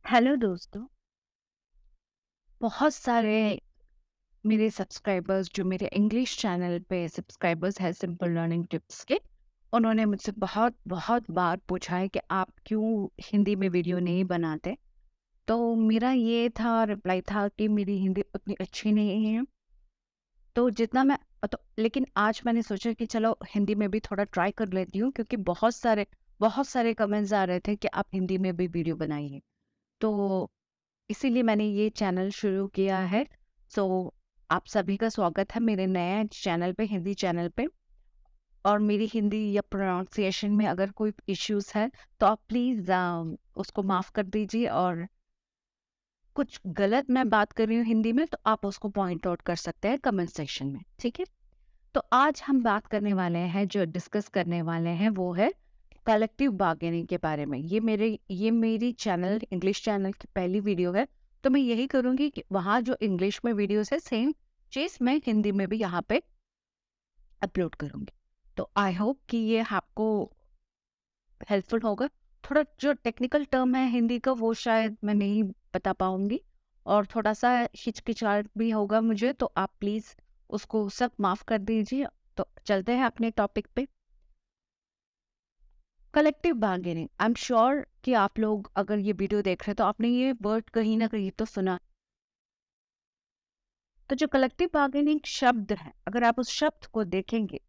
Hello दोस्तों। बहुत सारे मेरे सब्सक्राइबर्स जो मेरे इंग्लिश चैनल पे सब्सक्राइबर्स हैं सिंपल लर्निंग टिप्स के, उन्होंने मुझसे बहुत बहुत बार पूछा है कि आप क्यों हिंदी में वीडियो नहीं बनाते। तो मेरा ये था रिप्लाई था कि मेरी हिंदी उतनी अच्छी नहीं है। तो जितना मैं तो लेकिन आज मैंने सोचा कि चलो हिंदी में भी थोड़ा ट्राई कर लेती हूँ, क्योंकि बहुत सारे कमेंट्स आ रहे थे कि आप हिंदी में भी वीडियो बनाइए। तो इसीलिए मैंने ये चैनल शुरू किया है। सो आप सभी का स्वागत है मेरे नए चैनल पे, हिंदी चैनल पे। और मेरी हिंदी या प्रोनाउंसिएशन में अगर कोई इश्यूज है तो आप प्लीज़ उसको माफ़ कर दीजिए, और कुछ गलत मैं बात कर रही हूँ हिंदी में तो आप उसको पॉइंट आउट कर सकते हैं कमेंट सेक्शन में, ठीक है। तो आज हम बात करने वाले हैं, जो डिस्कस करने वाले हैं वो है कलेक्टिव बार्गेनिंग के बारे में। ये मेरी चैनल इंग्लिश चैनल की पहली वीडियो है। तो मैं यही करूँगी कि वहाँ जो इंग्लिश में वीडियोस है, सेम चीज़ मैं हिंदी में भी यहाँ पे अपलोड करूँगी। तो आई होप कि ये आपको हेल्पफुल होगा। थोड़ा जो टेक्निकल टर्म है हिंदी का वो शायद मैं नहीं बता पाऊँगी, और थोड़ा-सा हिचकिचाहट भी होगा मुझे, तो आप प्लीज़ उसको सब माफ़ कर दीजिए। तो चलते हैं अपने टॉपिक पे। Collective bargaining, I am sure कि आप लोग अगर ये वीडियो देख रहे हैं तो आपने ये वर्ड कहीं ना कहीं तो सुना। तो जो कलेक्टिव बार्गेनिंग शब्द है, अगर आप उस शब्द को देखेंगे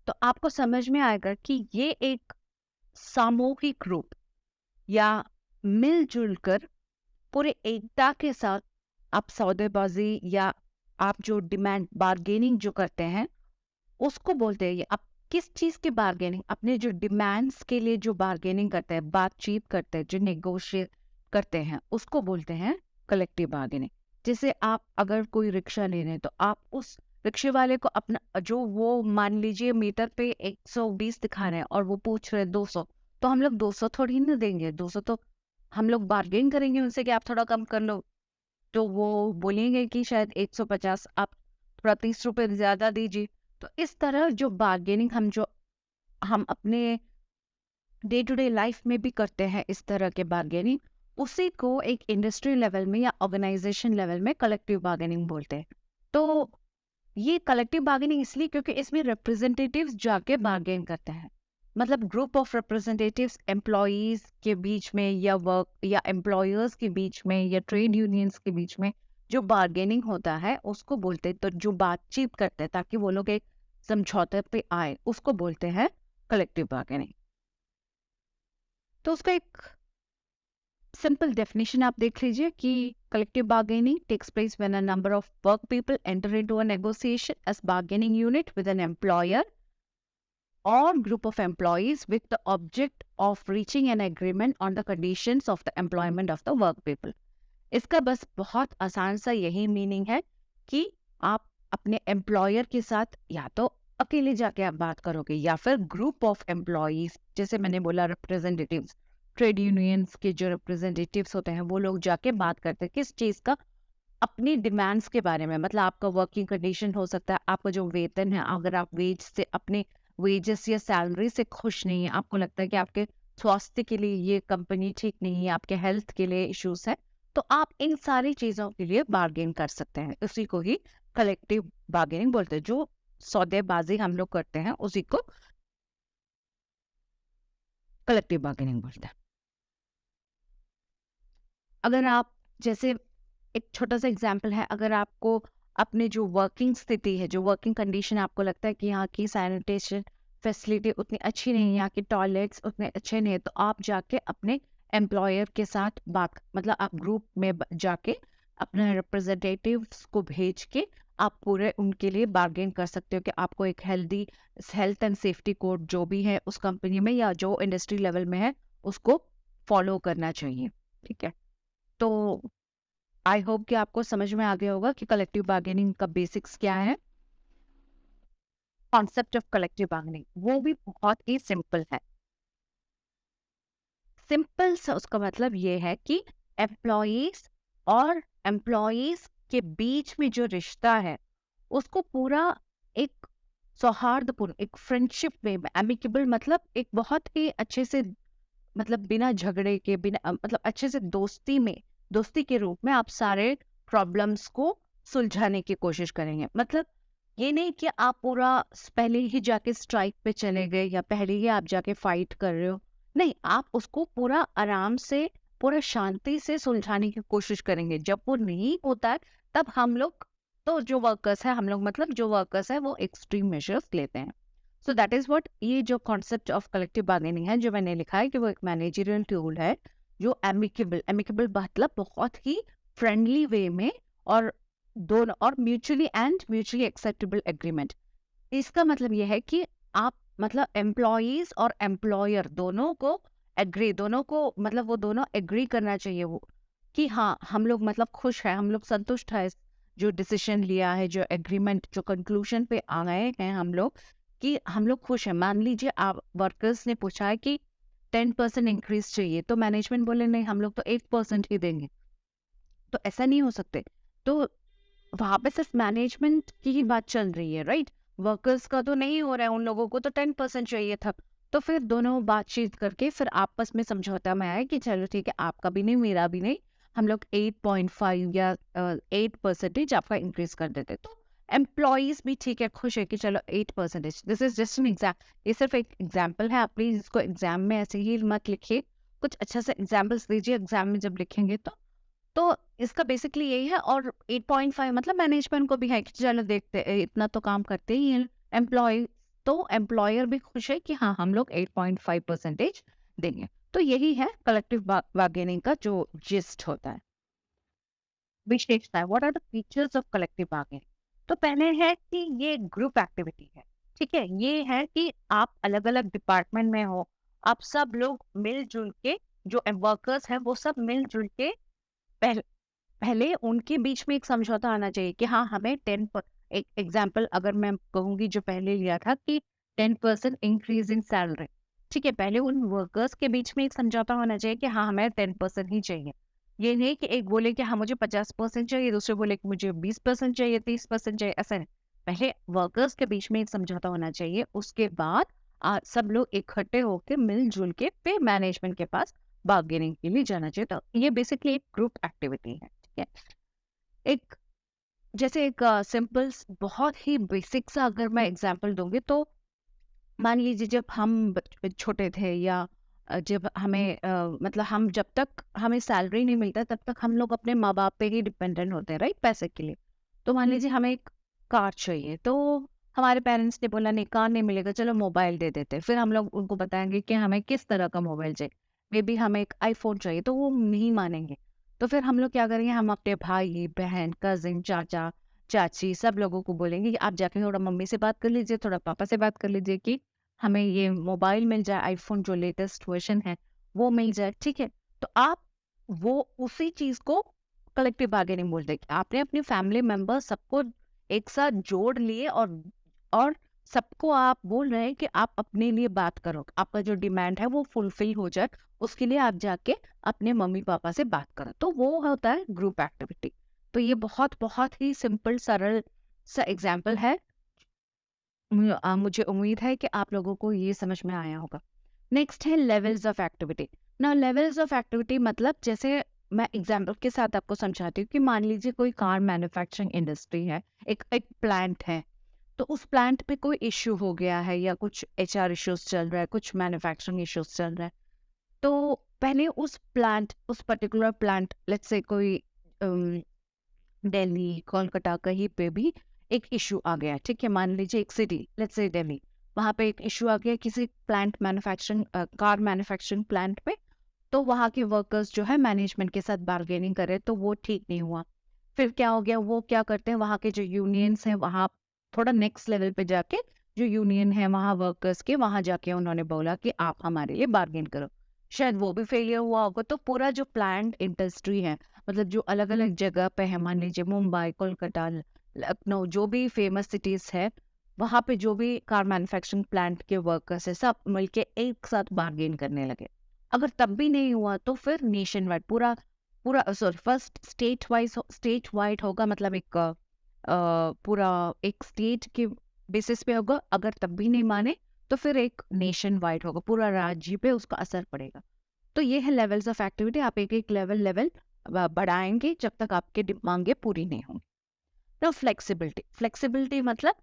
तो आपको समझ में आएगा कि ये एक सामूहिक रूप या मिलजुल कर पूरे एकता के साथ आप सौदेबाजी या आप जो डिमांड बार्गेनिंग जो करते हैं उसको बोलते हैं। ये आप किस चीज की बार्गेनिंग, अपने जो डिमांड्स के लिए जो बार्गेनिंग करते हैं, बातचीत करते हैं, जो नेगोशिएट करते हैं, उसको बोलते हैं कलेक्टिव बार्गेनिंग। जैसे आप अगर कोई रिक्शा ले रहे हैं तो आप उस रिक्शे वाले को अपना जो वो मान लीजिए मीटर पे 120 दिखा रहे हैं और वो पूछ रहे हैं 200, तो हम लोग 200 थोड़ी ना देंगे। 200 तो हम लोग बार्गेन करेंगे उनसे कि आप थोड़ा कम कर लो। तो वो बोलेंगे कि शायद 150, आप थोड़ा 30 रुपए ज्यादा दीजिए। तो इस तरह जो बार्गेनिंग हम अपने डे टू डे लाइफ में भी करते हैं, इस तरह के बार्गेनिंग, उसी को एक इंडस्ट्री लेवल में या ऑर्गेनाइजेशन लेवल में कलेक्टिव बार्गेनिंग बोलते हैं। तो ये कलेक्टिव बार्गेनिंग इसलिए क्योंकि इसमें रिप्रेजेंटेटिव्स जाके बार्गेन करते हैं। मतलब ग्रुप ऑफ रिप्रेजेंटेटिव्स एम्प्लॉयज के बीच में या वर्क या एम्प्लॉयर्स के बीच में या ट्रेड यूनियंस के बीच में जो बार्गेनिंग होता है उसको बोलते हैं। तो जो बातचीत करते हैं ताकि वो लोग एक समझौते पे आए, उसको बोलते हैं कलेक्टिव बार्गेनिंग। तो उसका एक सिंपल डेफिनेशन आप देख लीजिए कि collective bargaining takes place when a number of work people enter into a negotiation as bargaining unit with an employer or group of employees with the object of reaching an agreement on the conditions of the employment of the work people। इसका बस बहुत आसान सा यही meaning है कि आप अपने एम्प्लॉयर के साथ या तो अकेले जाके आप बात करोगे या फिर ग्रुप ऑफ एम्प्लॉयज, जैसे मैंने बोला रिप्रेजेंटेटिव्स, ट्रेड यूनियंस के जो रिप्रेजेंटेटिव्स होते हैं वो लोग जाके बात करते हैं किस चीज़ का, अपनी डिमांड्स के बारे में। मतलब आपका वर्किंग कंडीशन हो सकता है, आपका जो वेतन है, अगर आप वेज से अपने वेजेस या सैलरी से खुश नहीं है, आपको लगता है कि आपके स्वास्थ्य के लिए ये कंपनी ठीक नहीं है, आपके हेल्थ के लिए इश्यूज है, तो आप इन सारी चीज़ों के लिए बार्गेन कर सकते हैं। उसी को ही कलेक्टिव बार्गेनिंग बोलते हैं। जो सौदेबाजी हम लोग करते हैं उसी को कलेक्टिव बार्गेनिंग बोलते हैं। अगर आप जैसे एक छोटा सा एग्जाम्पल है, अगर आपको अपने जो वर्किंग स्थिति है, जो वर्किंग कंडीशन आपको लगता है कि यहाँ की सैनिटेशन फैसिलिटी उतनी अच्छी नहीं है, यहाँ के टॉयलेट्स उतने अच्छे नहीं है, तो आप जाके अपने एम्प्लॉयर के साथ बात, मतलब आप ग्रुप में जाके अपने रिप्रेजेंटेटिव्स को भेज के आप पूरे उनके लिए बार्गेन कर सकते हो कि आपको एक हेल्थ एंड सेफ्टी कोड जो भी है उस कंपनी में या जो इंडस्ट्री लेवल में है उसको फॉलो करना चाहिए, ठीक है। तो आई होप कि आपको समझ में आ गया होगा कि कलेक्टिव बार्गेनिंग का बेसिक्स क्या है। कॉन्सेप्ट ऑफ कलेक्टिव बार्गेनिंग वो भी बहुत ही सिंपल है। सिंपल सा उसका मतलब ये है कि एम्प्लॉयज और एम्प्लॉयज के बीच में जो रिश्ता है उसको पूरा एक सौहार्दपूर्ण, एक फ्रेंडशिप वे में, एमिकेबल, मतलब एक बहुत ही अच्छे से मतलब बिना झगड़े के, बिना मतलब अच्छे से दोस्ती के रूप में आप सारे प्रॉब्लम्स को सुलझाने की कोशिश करेंगे। मतलब ये नहीं कि आप पूरा पहले ही जाके स्ट्राइक पे चले गए या पहले ही आप जाके फाइट कर रहे हो। नहीं, आप उसको पूरा आराम से, पूरा शांति से सुलझाने की कोशिश करेंगे। जब वो नहीं होता है, तब हम लोग, तो जो वर्कर्स है, हम लोग मतलब जो वर्कर्स है, वो एक्सट्रीम मेजर्स लेते हैं। सो दैट इज व्हाट, ये जो कॉन्सेप्ट ऑफ कलेक्टिव बार्गेनिंग है जो मैंने लिखा है कि वो एक मैनेजरियल टूल है जो एमिकेबल एमिकेबल मतलब बहुत ही फ्रेंडली वे में, और दोनों, और म्यूचुअली एक्सेप्टेबल एग्रीमेंट। इसका मतलब ये है कि आप मतलब एम्प्लॉयज और एम्प्लॉयर दोनों को एग्री, दोनों को मतलब वो दोनों एग्री करना चाहिए वो, कि हाँ हम लोग मतलब खुश है, हम लोग संतुष्ट है जो डिसीजन लिया है, जो एग्रीमेंट, जो कंक्लूजन पे आ गए हैं हम लोग, कि हम लोग खुश हैं। मान लीजिए आप वर्कर्स ने पूछा है कि 10% इंक्रीज चाहिए, तो मैनेजमेंट बोले नहीं हम लोग तो 8% ही देंगे, तो ऐसा नहीं हो सकते। तो वहां पे सिर्फ मैनेजमेंट की ही बात चल रही है, राइट? वर्कर्स का तो नहीं हो रहा है, उन लोगों को तो 10% चाहिए था। तो फिर दोनों बातचीत करके फिर आपस में समझौता में आया कि चलो ठीक है, आपका भी नहीं मेरा भी नहीं, हम लोग 8.5 या 8% आपका इंक्रीज कर देते। तो एम्प्लॉयज भी ठीक है, खुश है कि चलो 8%। This is just an exam, ये सिर्फ एक एग्जाम्पल है। आप प्लीज इसको एग्जाम में ऐसे ही मत लिखिए, कुछ अच्छा सा एग्जाम्पल्स दीजिए एग्जाम में जब लिखेंगे तो इसका बेसिकली यही है। और 8.5 मतलब मैनेजमेंट को भी है कि चलो देखते इतना तो काम करते ही हैं एम्प्लॉय, तो एम्प्लॉयर भी खुश है कि हाँ हम लोग 8.5% देंगे। तो यही है कलेक्टिव बार्गेनिंग का जो जिस्ट होता है, विशेषता है। What are the features of collective bargaining? तो पहले है कि ये ग्रुप एक्टिविटी है, ठीक है। ये है कि आप अलग अलग डिपार्टमेंट में हो, आप सब लोग मिलजुल के, जो वर्कर्स हैं वो सब मिलजुल के पहले पहले उनके बीच में एक समझौता आना चाहिए कि हाँ हमें 10 एक एग्जाम्पल अगर मैं कहूंगी जो पहले लिया था कि 10% इंक्रीज इन सैलरी, ठीक है। पहले उन वर्कर्स के बीच में एक समझौता होना चाहिए कि हाँ हमें 10% ही चाहिए। ये नहीं कि एक बोले कि हाँ मुझे 50% चाहिए, दूसरे बोले कि मुझे 20% चाहिए, 30% चाहिए, ऐसा नहीं। पहले वर्कर्स के बीच में एक समझौता होना चाहिए, उसके बाद सब लोग इकट्ठे होकर मिलजुल के फिर मैनेजमेंट के पास बार्गेनिंग के लिए जाना चाहिए। तो ये बेसिकली एक ग्रुप एक्टिविटी है, ठीक है। एक जैसे एक सिंपल बहुत ही बेसिक सा अगर मैं एग्जांपल दूंगी तो मान लीजिए जब हम छोटे थे, या जब हमें मतलब हम जब तक हमें सैलरी नहीं मिलता तब तक हम लोग अपने माँ बाप पे ही डिपेंडेंट होते हैं, राइट, पैसे के लिए। तो मान लीजिए हमें एक कार चाहिए, तो हमारे पेरेंट्स ने बोला नहीं कार नहीं मिलेगा, चलो मोबाइल दे देते। फिर हम लोग उनको बताएंगे कि हमें किस तरह का मोबाइल चाहिए, मे बी हमें एक आईफोन चाहिए, तो वो नहीं मानेंगे। तो फिर हम लोग क्या करेंगे, हम अपने भाई बहन कजिन चाचा चाची सब लोगों को बोलेंगे कि आप जाके थोड़ा मम्मी से बात कर लीजिए, थोड़ा पापा से बात कर लीजिए कि हमें ये मोबाइल मिल जाए, आईफोन जो लेटेस्ट वर्जन है वो मिल जाए, ठीक है। तो आप वो उसी चीज को कलेक्टिव बार्गेनिंग बोलते हैं कि आपने अपनी फैमिली मेंबर सबको एक साथ जोड़ लिए, और सबको आप बोल रहे हैं कि आप अपने लिए बात करो, आपका जो डिमांड है वो फुलफिल हो जाए, उसके लिए आप जाके अपने मम्मी पापा से बात करो। तो वो होता है ग्रुप एक्टिविटी। तो ये बहुत बहुत ही सिंपल सरल सा एग्जाम्पल है। मुझे उम्मीद है कि आप लोगों को ये समझ में आया होगा। नेक्स्ट है लेवल्स ऑफ एक्टिविटी। ना लेवल्स ऑफ एक्टिविटी मतलब जैसे मैं एग्जाम्पल के साथ आपको समझाती हूँ कि मान लीजिए कोई कार मैन्युफैक्चरिंग इंडस्ट्री है, एक एक प्लांट है। तो उस प्लांट पे कोई इश्यू हो गया है या कुछ एचआर इश्यूज चल रहा है, कुछ मैन्युफैक्चरिंग इश्यूज चल रहा है। तो पहले उस पर्टिकुलर प्लांट, लेट्स से कोई दिल्ली कोलकाता कहीं पे भी एक इशू आ गया, ठीक है। मान लीजिए एक सिटी, लेट्स से दिल्ली, वहाँ पे एक इशू आ गया किसी plant manufacturing car manufacturing plant पे। तो वहाँ के वर्कर्स जो है मैनेजमेंट के साथ बार्गेनिंग करे, तो वो ठीक नहीं हुआ। फिर क्या हो गया, वो क्या करते हैं, वहाँ के जो यूनियंस हैं वहाँ थोड़ा नेक्स्ट लेवल पे जाके, जो यूनियन है वहाँ वर्कर्स के, वहाँ जाके उन्होंने बोला कि आप हमारे लिए बार्गेन करो। शायद वो भी फेलियर हुआ होगा। तो पूरा जो प्लांट इंडस्ट्री है, मतलब जो अलग अलग जगह पे है, मान लीजिए मुंबई कोलकाता लखनऊ, जो भी फेमस सिटीज है, वहाँ पे जो भी कार मैन्युफैक्चरिंग प्लांट के वर्कर्स है, सब मिलके एक साथ बार्गेन करने लगे। अगर तब भी नहीं हुआ तो फिर नेशन वाइड पूरा पूरा सॉरी फर्स्ट स्टेट वाइड होगा, मतलब एक पूरा एक स्टेट के बेसिस पे होगा। अगर तब भी नहीं माने तो फिर एक नेशन वाइड होगा, पूरा राज्य पे उसका असर पड़ेगा। तो ये है लेवल्स ऑफ एक्टिविटी। आप एक एक लेवल बढ़ाएंगे जब तक आपके मांगे पूरी नहीं होंगी। तो फ्लेक्सिबिलिटी, फ्लेक्सिबिलिटी मतलब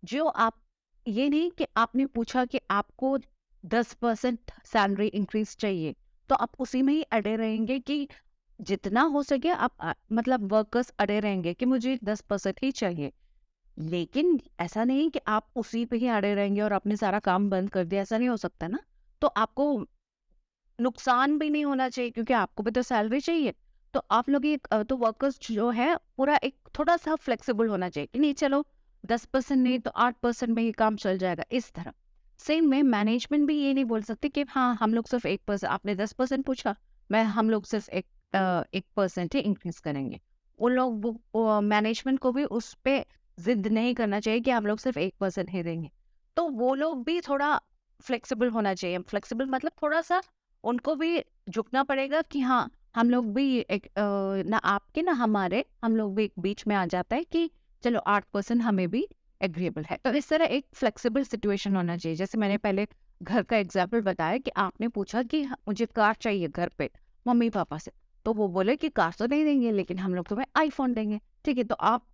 जो आप, ये नहीं कि आपने पूछा कि आपको 10% सैलरी इंक्रीज चाहिए तो आप उसी में ही अड़े रहेंगे कि जितना हो सके आप मतलब वर्कर्स अड़े रहेंगे कि मुझे 10% ही चाहिए। लेकिन ऐसा नहीं कि आप उसी पे ही अड़े रहेंगे और आपने सारा काम बंद कर दिया, ऐसा नहीं हो सकता ना। तो आपको नुकसान भी नहीं होना चाहिए क्योंकि आपको भी तो सैलरी चाहिए। तो आप लोग ये तो वर्कर्स जो है पूरा एक थोड़ा सा फ्लेक्सिबल होना चाहिए कि नहीं चलो 10% नहीं तो 8% में ये काम चल जाएगा, इस तरह। सेम में मैनेजमेंट भी ये नहीं बोल सकते कि हाँ हम लोग सिर्फ 1%, आपने 10% पूछा, हम लोग सिर्फ 1% ही इंक्रीज करेंगे। उन लोग मैनेजमेंट को भी उस पे जिद नहीं करना चाहिए कि हम लोग सिर्फ 1% ही देंगे। तो वो लोग भी थोड़ा फ्लेक्सिबल होना चाहिए। फ्लेक्सिबल मतलब थोड़ा सा उनको भी झुकना पड़ेगा कि हाँ हम लोग भी एक ना आपके ना हमारे, हम लोग भी एक बीच में आ जाता है कि चलो 8% हमें भी एग्रीएबल है। तो इस तरह एक फ्लेक्सिबल सिचुएशन होना चाहिए। जैसे मैंने पहले घर का एग्जाम्पल बताया कि आपने पूछा कि मुझे कार चाहिए घर पे मम्मी पापा से, तो वो बोले कि कार तो नहीं देंगे लेकिन हम लोग तुम्हें आईफोन देंगे। ठीक है, तो आप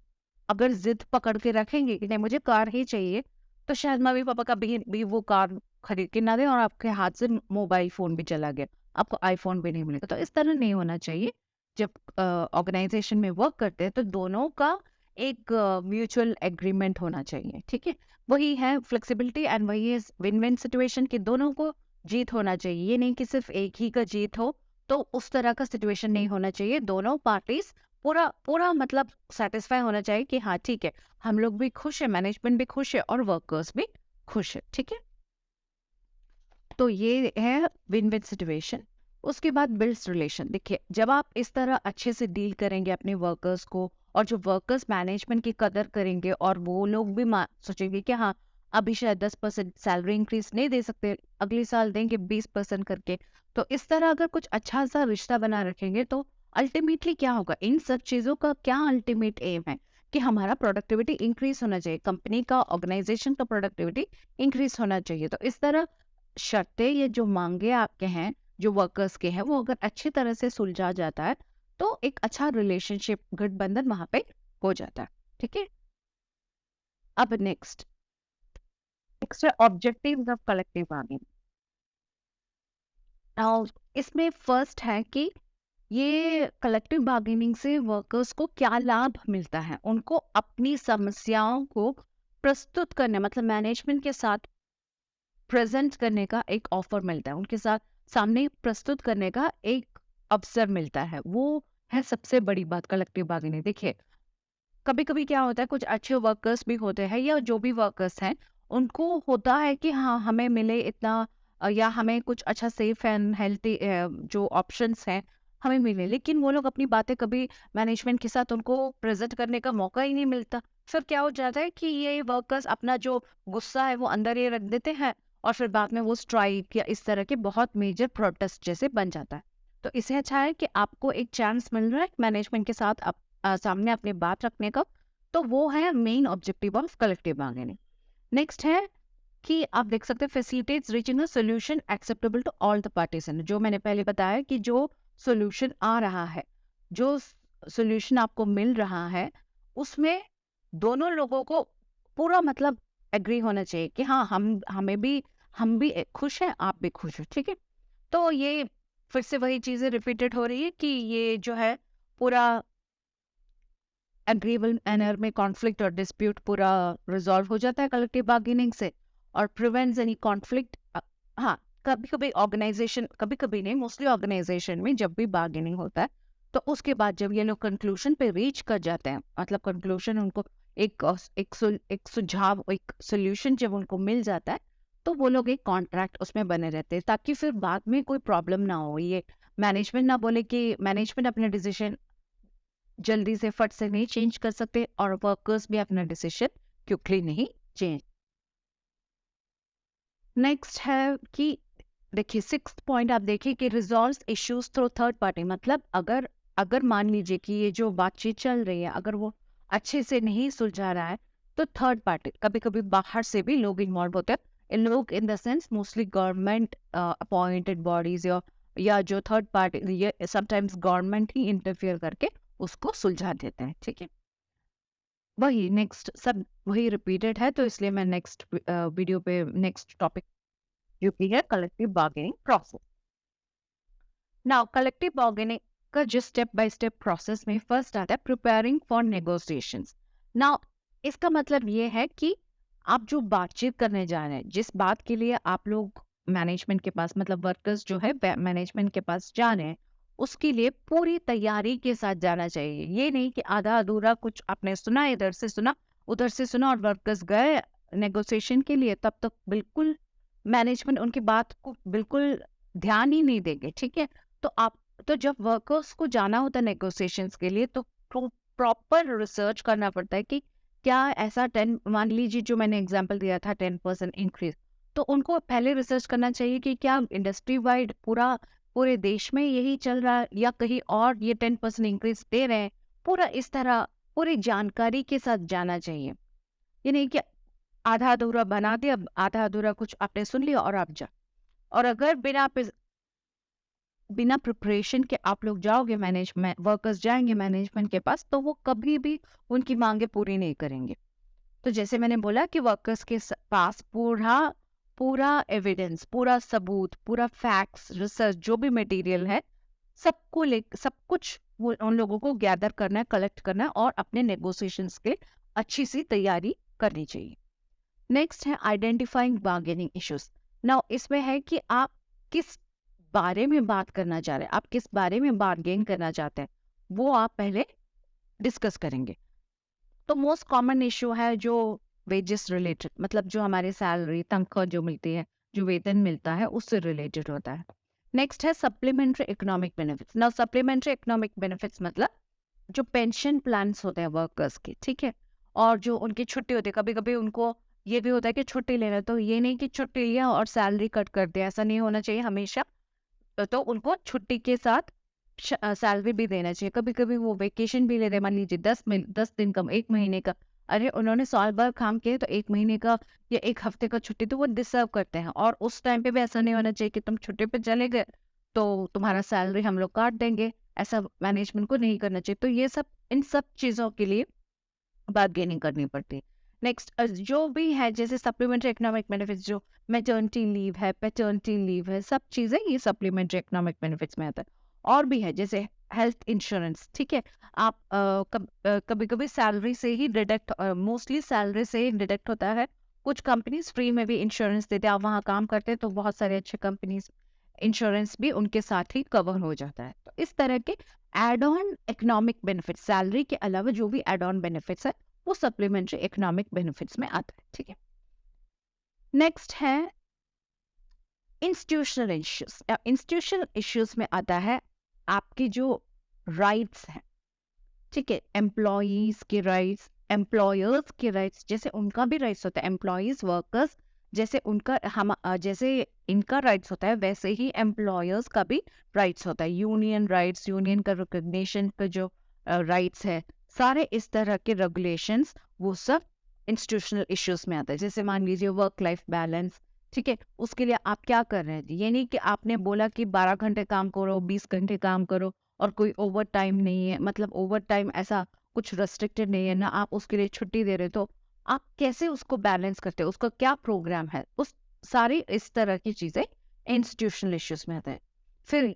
अगर जिद पकड़ के रखेंगे कि नहीं मुझे कार ही चाहिए, तो शायद मम्मी पापा का भी वो कार खरीद के ना दें और आपके हाथ से मोबाइल फोन भी चला गया, आपको आईफोन भी नहीं मिलेगा। तो इस तरह नहीं होना चाहिए। जब ऑर्गेनाइजेशन में वर्क करते हैं तो दोनों का एक म्यूचुअल एग्रीमेंट होना चाहिए। ठीक है, वही है फ्लेक्सिबिलिटी एंड वही है विन विन सिचुएशन कि दोनों को जीत होना चाहिए। ये नहीं कि सिर्फ एक ही का जीत हो, तो उस तरह का सिचुएशन नहीं होना चाहिए। दोनों पार्टीज पूरा पूरा मतलब सेटिस्फाई होना चाहिए कि हाँ ठीक है, हम लोग भी खुश है, मैनेजमेंट भी खुश है और वर्कर्स भी खुश है। ठीक है, तो ये है विन विन सिचुएशन। उसके बाद बिल्ड्स रिलेशन। देखिए, जब आप इस तरह अच्छे से डील करेंगे अपने वर्कर्स को और जो वर्कर्स मैनेजमेंट की कदर करेंगे और वो लोग भी सोचेंगे कि हाँ अभी शायद 10% सैलरी इंक्रीज नहीं दे सकते, अगले साल देंगे 20% करके। तो इस तरह अगर कुछ अच्छा सा रिश्ता बना रखेंगे तो अल्टीमेटली क्या होगा, इन सब चीज़ों का क्या अल्टीमेट एम है कि हमारा प्रोडक्टिविटी इंक्रीज होना चाहिए, कंपनी का ऑर्गेनाइजेशन का प्रोडक्टिविटी इंक्रीज होना चाहिए। तो इस तरह शर्तें, ये जो मांगे आपके हैं, जो वर्कर्स के हैं, वो अगर अच्छी तरह से सुलझा जाता है तो एक अच्छा रिलेशनशिप, गठबंधन वहां पे हो जाता है। ठीक है, अब नेक्स्ट नेक्स्ट है objectives of collective bargaining. Now इसमें फर्स्ट है कि ये कलेक्टिव बार्गेनिंग से वर्कर्स को क्या लाभ मिलता है। उनको अपनी समस्याओं को प्रस्तुत करने, मतलब मैनेजमेंट के साथ प्रेजेंट करने का एक ऑफर मिलता है, उनके साथ सामने प्रस्तुत करने का एक अवसर मिलता है। वो है सबसे बड़ी बात कलेक्टिव बार्गेनिंग। देखिए, कभी कभी क्या होता है, कुछ अच्छे वर्कर्स भी होते हैं या जो भी वर्कर्स हैं उनको होता है कि हाँ हमें मिले इतना या हमें कुछ अच्छा सेफ एंड हेल्थी जो ऑप्शंस हैं हमें मिले, लेकिन वो लोग अपनी बातें कभी मैनेजमेंट के साथ उनको प्रेजेंट करने का मौका ही नहीं मिलता। फिर क्या हो जाता है कि ये वर्कर्स अपना जो गुस्सा है वो अंदर ही रख देते हैं और फिर बाद में वो स्ट्राइक या इस तरह के बहुत मेजर प्रोटेस्ट जैसे बन जाता है। तो इससे अच्छा है कि आपको एक चांस मिल रहा है मैनेजमेंट के साथ सामने अपनी बात रखने का। तो वो है main objective of collective bargaining. Next है कि आप देख सकते हैं facilitates reaching a solution acceptable to all the parties. जो मैंने पहले बताया कि जो सॉल्यूशन आ रहा है, जो सॉल्यूशन आपको मिल रहा है, उसमें दोनों लोगों को पूरा मतलब एग्री होना चाहिए कि हाँ हम भी खुश हैं, आप भी खुश हो। ठीक है, तो ये फिर से वही चीजें रिपीटेड हो रही है कि ये जो है पूरा एग्रीबल मैनर में कॉन्फ्लिक्ट और डिस्प्यूट पूरा रिजॉल्व हो जाता है कलेक्टिव बार्गेनिंग से और प्रिवेंट्स एनी कॉन्फ्लिक्ट। हाँ, कभी कभी ऑर्गेनाइजेशन, कभी कभी नहीं, मोस्टली ऑर्गेनाइजेशन में जब भी बार्गेनिंग होता है तो उसके बाद जब ये लोग कंक्लूजन पे रीच कर जाते हैं, मतलब कंक्लूजन उनको एक सुझाव, एक सोल्यूशन जब उनको मिल जाता है तो वो लोग एक कॉन्ट्रैक्ट उसमें बने रहते हैं ताकि फिर बाद में कोई प्रॉब्लम ना हो। ये मैनेजमेंट ना बोले कि मैनेजमेंट अपने डिसीजन जल्दी से फट से नहीं चेंज कर सकते और वर्कर्स भी अपना डिसीजन क्विकली नहीं चेंज। नेक्स्ट है कि देखिए सिक्स्थ पॉइंट आप देखिए कि resolve issues through third party. मतलब अगर अगर मान लीजिए कि ये जो बातचीत चल रही है अगर वो अच्छे से नहीं सुलझा रहा है तो थर्ड पार्टी, कभी कभी बाहर से भी लोग इन्वॉल्व होते हैं इन लोग in the sense mostly government appointed bodies या जो थर्ड पार्टी, ये समटाइम्स गवर्नमेंट ही इंटरफियर करके उसको सुलझा देते हैं, ठीक है। वही नेक्स्ट सब वही रिपीटेड है, तो इसलिए मैं नेक्स्ट वीडियो पे नेक्स्ट टॉपिक जो कि है collective bargaining process. Now collective bargaining का जो स्टेप बाय स्टेप प्रोसेस में फर्स्ट आता है प्रिपेयरिंग फॉर नेगोशिएशंस। नाउ इसका मतलब ये है कि आप जो बातचीत करने जा रहे हैं, जिस बात के लिए आप लोग मैनेजमेंट के पास, मतलब वर्कर्स जो है मैनेजमेंट के पास जा रहे हैं, उसके लिए पूरी तैयारी के साथ जाना चाहिए। ये नहीं कि आधा अधूरा कुछ आपने सुना, इधर से सुना उधर से सुना और वर्कर्स गए नेगोशिएशन के लिए, तब तक बिल्कुल मैनेजमेंट उनकी बात को बिल्कुल ध्यान ही नहीं देंगे, ठीक है। तो जब वर्कर्स को जाना होता है नेगोशिएशंस के लिए, तो प्रॉपर रिसर्च करना पड़ता है कि क्या ऐसा 10, मान लीजिए जो मैंने एग्जांपल दिया था 10% इंक्रीज, तो उनको पहले रिसर्च करना चाहिए कि क्या इंडस्ट्री वाइड पूरे देश में यही चल रहा है या कहीं और ये 10% इंक्रीज दे रहे हैं। पूरा इस तरह पूरी जानकारी के साथ जाना चाहिए। ये नहीं कि आधा अधूरा बना दिया, आधा अधूरा कुछ आपने सुन लिया और आप जा, और अगर बिना प्रिपरेशन के आप लोग जाओगे, मैनेजमेंट वर्कर्स जाएंगे मैनेजमेंट के पास, तो वो कभी भी उनकी मांगे पूरी नहीं करेंगे। तो जैसे मैंने बोला कि वर्कर्स के पास पूरा पूरा एविडेंस, पूरा सबूत, पूरा फैक्ट्स, रिसर्च, जो भी मटेरियल है, सब कुछ वो उन लोगों को गैदर करना है, कलेक्ट करना है और अपने नेगोशिएशंस के अच्छी सी तैयारी करनी चाहिए। नेक्स्ट है आइडेंटिफाइंग बार्गेनिंग इश्यूज। नाउ इसमें है कि आप किस बारे में बात करना चाह रहे हैं, आप किस बारे में बार्गेन करना चाहते हैं, वो आप पहले डिस्कस करेंगे। तो मोस्ट कॉमन इश्यू है जो वेजेस रिलेटेड, मतलब जो हमारे सैलरी, तनख्वाह जो मिलती है, जो वेतन मिलता है, उससे रिलेटेड होता है। नेक्स्ट है supplementary economic benefits. Now supplementary economic benefits मतलब जो पेंशन प्लान्स होते हैं वर्कर्स के, ठीक है, और जो उनकी छुट्टी होती है, कभी कभी उनको ये भी होता है कि छुट्टी लेना, तो ये नहीं कि छुट्टी लिया और सैलरी कट कर दिया, ऐसा नहीं होना चाहिए हमेशा। तो उनको छुट्टी के साथ सैलरी भी देना चाहिए। कभी कभी वो वेकेशन भी ले रहे, मान लीजिए 10 दिन का, 1 महीने का, अरे उन्होंने साल भर काम किया तो 1 महीने का या 1 हफ्ते का छुट्टी तो वो डिजर्व करते हैं। और उस टाइम पे भी ऐसा नहीं होना चाहिए कि तुम छुट्टी पे चले गए तो तुम्हारा सैलरी हम लोग काट देंगे, ऐसा मैनेजमेंट को नहीं करना चाहिए। तो ये सब, इन सब चीज़ों के लिए बार्गेनिंग करनी पड़ती है। नेक्स्ट जो भी है जैसे सप्लीमेंट्री इकोनॉमिक बेनिफिट्स, जो मैटर्निटी लीव है, पैटर्निटी लीव है, सब चीज़ें ये सप्लीमेंट्री इकोनॉमिक बेनिफिट्स में आता है। और भी है जैसे हेल्थ इंश्योरेंस, ठीक है। आप कभी कभी सैलरी से ही डिडक्ट, मोस्टली सैलरी से ही डिडक्ट होता है। कुछ कंपनीज फ्री में भी इंश्योरेंस देते हैं, आप वहाँ काम करते हैं तो बहुत सारे अच्छे कंपनीज इंश्योरेंस भी उनके साथ ही कवर हो जाता है। तो इस तरह के add on economic benefit, salary के अलावा जो भी एड ऑन बेनिफिट्स है वो सप्लीमेंट्री इकोनॉमिक बेनिफिट्स में आता है, ठीक है। नेक्स्ट है इंस्टीट्यूशनल इश्यूज। इंस्टीट्यूशनल इश्यूज में आता है आपके जो राइट्स हैं, ठीक है, एम्प्लॉयज के राइट्स, एम्प्लॉयर्स के राइट्स, जैसे उनका भी राइट्स होता है, एम्प्लॉयज वर्कर्स जैसे उनका जैसे इनका राइट्स होता है, वैसे ही एम्प्लॉयर्स का भी राइट्स होता है। यूनियन राइट्स, यूनियन का रिकॉग्निशन का जो राइट्स है, सारे इस तरह के रेगुलेशंस, वो सब इंस्टीट्यूशनल इश्यूज में आता है। जैसे मान लीजिए वर्क लाइफ बैलेंस, ठीक है, उसके लिए आप क्या कर रहे हैं, ये नहीं कि आपने बोला कि 12 घंटे काम करो, 20 घंटे काम करो और कोई ओवर टाइम नहीं है, मतलब ओवर टाइम ऐसा कुछ रेस्ट्रिक्टेड नहीं है ना, आप उसके लिए छुट्टी दे रहे, तो आप कैसे उसको बैलेंस करते हो, उसका क्या प्रोग्राम है, उस सारी इस तरह की चीज़ें इंस्टीट्यूशनल इश्यूज में आते हैं। फिर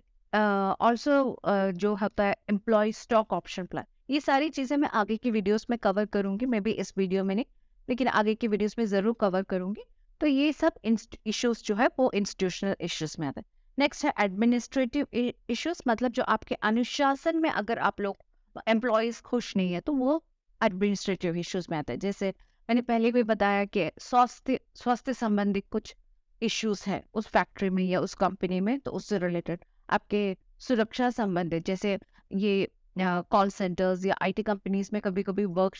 ऑल्सो जो होता है एम्प्लॉय स्टॉक ऑप्शन प्लान, ये सारी चीज़ें मैं आगे की वीडियोस में कवर करूंगी, मे बी इस वीडियो में नहीं, लेकिन आगे की वीडियोस में ज़रूर कवर करूंगी। तो ये सब इश्यूज जो है वो इंस्टीट्यूशनल इश्यूज में आते हैं। नेक्स्ट है एडमिनिस्ट्रेटिव इश्यूज, मतलब जो आपके अनुशासन में अगर आप लोग एम्प्लॉयज खुश नहीं है तो वो एडमिनिस्ट्रेटिव इश्यूज में आता है। जैसे मैंने पहले भी बताया कि स्वास्थ्य संबंधी कुछ इश्यूज है उस फैक्ट्री में या उस कंपनी में, तो उससे रिलेटेड आपके सुरक्षा संबंधित, जैसे ये कॉल सेंटर्स या आईटी कंपनीज में कभी कभी वर्क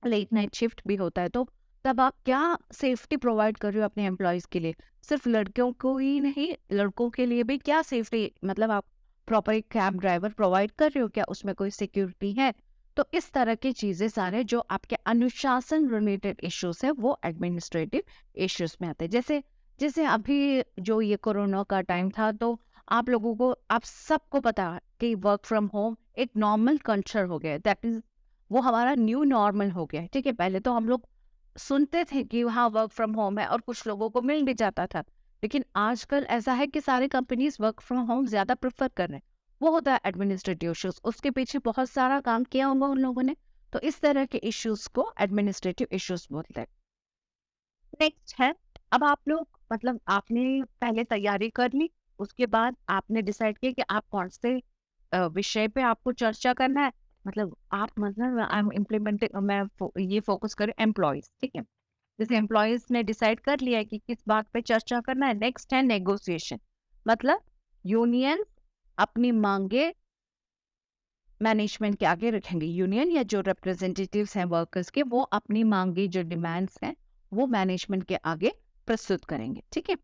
लेट नाइट शिफ्ट भी होता है, तो तब आप क्या सेफ्टी प्रोवाइड कर रहे हो अपने एम्प्लॉयज़ के लिए। सिर्फ लड़कियों को ही नहीं, लड़कों के लिए भी क्या सेफ्टी, मतलब आप प्रॉपर एक कैब ड्राइवर प्रोवाइड कर रहे हो क्या, उसमें कोई सिक्योरिटी है। तो इस तरह की चीज़ें सारे जो आपके अनुशासन रिलेटेड इश्यूज़ हैं, वो एडमिनिस्ट्रेटिव इश्यूज़ में आते हैं। जैसे जैसे अभी जो ये कोरोना का टाइम था, तो आप लोगों को, आप सबको पता है कि वर्क फ्रॉम होम एक नॉर्मल कल्चर हो गया है। दैट इज़, वो हमारा न्यू नॉर्मल हो गया है, ठीक है? पहले तो हम लोग सुनते थे कि हाँ, वर्क फ्रॉम होम है और कुछ लोगों को मिल भी जाता था। लेकिन आजकल ऐसा है कि सारी कंपनीज़ वर्क फ्रॉम होम ज़्यादा प्रेफ़र कर रहे हैं। वो होता है एडमिनिस्ट्रेटिव इश्यूज़, उसके पीछे बहुत सारा काम किया होगा उन लोगों ने, तो इस तरह के इश्यूज़ को एडमिनिस्ट्रेटिव इश्यूज़ बोलते हैं। नेक्स्ट है, अब आप लोग, मतलब आपने पहले तैयारी कर ली, उसके बाद आपने डिसाइड किया कि आप कौन से विषय पे आपको चर्चा करना है। मतलब आप, मतलब आई एम इम्प्लीमेंटिंग, ये फोकस करें एम्प्लॉयज़, ठीक है? जैसे एम्प्लॉयज़ ने डिसाइड कर लिया है कि किस बात पे चर्चा करना है, नेक्स्ट है नेगोशिएशन। मतलब यूनियन अपनी मांगे मैनेजमेंट के आगे रखेंगे। यूनियन या जो रिप्रेजेंटेटिव्स हैं वर्कर्स के, वो अपनी मांगे, जो डिमांड्स हैं, वो मैनेजमेंट के आगे प्रस्तुत करेंगे, ठीक है?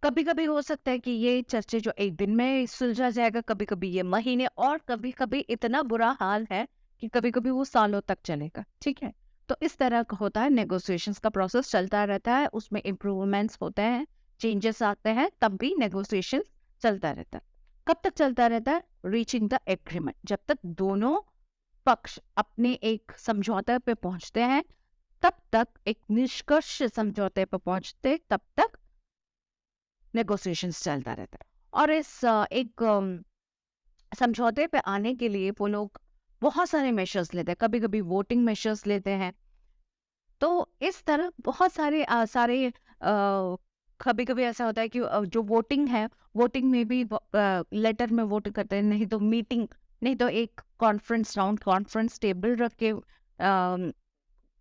कभी-कभी हो सकता है कि ये चर्चा जो एक दिन में सुलझा जाएगा, कभी-कभी ये महीने, और कभी-कभी इतना बुरा हाल है कि कभी-कभी वो सालों तक चलेगा, ठीक है? तो इस तरह का होता है, नेगोशिएशंस का प्रोसेस चलता रहता है, उसमें इम्प्रूवमेंट्स होते हैं, चेंजेस आते हैं, तब भी नेगोशिएशंस चलता रहता है। कब तक चलता रहता है? रीचिंग द एग्रीमेंट, जब तक दोनों पक्ष अपने एक समझौते पे पहुंचते हैं, तब तक, एक निष्कर्ष समझौते पे पहुंचते तब तक नेगोशिएशंस चलता रहता है। और इस एक समझौते पे आने के लिए वो लोग बहुत सारे मेशर्स लेते हैं, कभी-कभी वोटिंग मेशर्स लेते हैं। तो इस तरह बहुत सारे कभी-कभी ऐसा होता है कि जो वोटिंग है, वोटिंग में भी लेटर में वोट करते हैं, नहीं तो मीटिंग, नहीं तो एक कॉन्फ्रेंस राउंड, कॉन्फ्रेंस टेबल रख के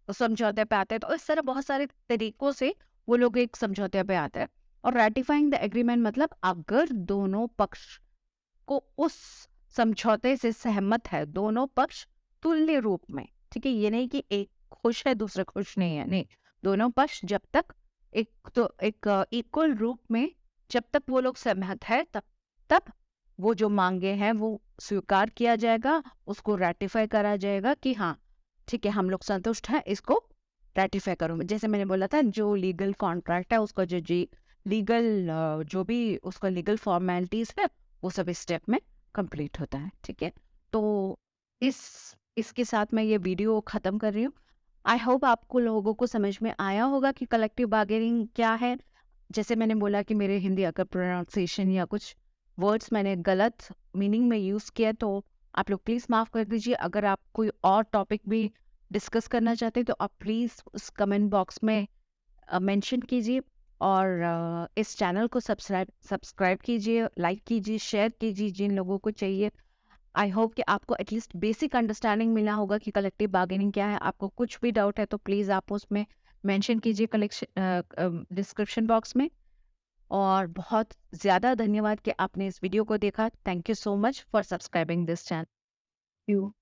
समझौते पे आते हैं। तो इस तरह बहुत सारे तरीकों से वो लोग एक समझौते पे आते हैं। और रैटिफाइंग द एग्रीमेंट मतलब, अगर दोनों पक्ष को उस समझौते से सहमत है, दोनों पक्ष तुल्य रूप में, ठीक है? ये नहीं कि एक खुश है, दूसरा खुश नहीं है, नहीं। दोनों पक्ष जब तक एक इक्वल रूप में, जब तक वो लोग सहमत है, तब तब वो जो मांगे हैं वो स्वीकार किया जाएगा, उसको रैटिफाई करा जाएगा कि हाँ, ठीक है, हम लोग संतुष्ट हैं, इसको रैटिफाई करो। जैसे मैंने बोला था, जो लीगल कॉन्ट्रैक्ट है, उसका जो जी लीगल जो भी उसका लीगल फॉर्मेलिटीज है, वो सब इस स्टेप में कंप्लीट होता है, ठीक है? तो इस इसके साथ मैं ये वीडियो ख़त्म कर रही हूँ। आई होप आपको लोगों को समझ में आया होगा कि कलेक्टिव बार्गेनिंग क्या है। जैसे मैंने बोला कि मेरे हिंदी अगर प्रोनाउंसिएशन या कुछ वर्ड्स मैंने गलत मीनिंग में यूज़ किया, तो आप लोग प्लीज़ माफ़ कर दीजिए। अगर आप कोई और टॉपिक भी डिस्कस करना चाहते हैं, तो आप प्लीज़ उस कमेंट बॉक्स में मेंशन कीजिए। और इस चैनल को सब्सक्राइब सब्सक्राइब कीजिए, लाइक कीजिए, शेयर कीजिए जिन लोगों को चाहिए। आई होप कि आपको एटलीस्ट बेसिक अंडरस्टैंडिंग मिला होगा कि कलेक्टिव बार्गेनिंग क्या है। आपको कुछ भी डाउट है तो प्लीज़ आप उसमें मेंशन कीजिए डिस्क्रिप्शन बॉक्स में। और बहुत ज़्यादा धन्यवाद कि आपने इस वीडियो को देखा। Thank you so much for subscribing this channel. You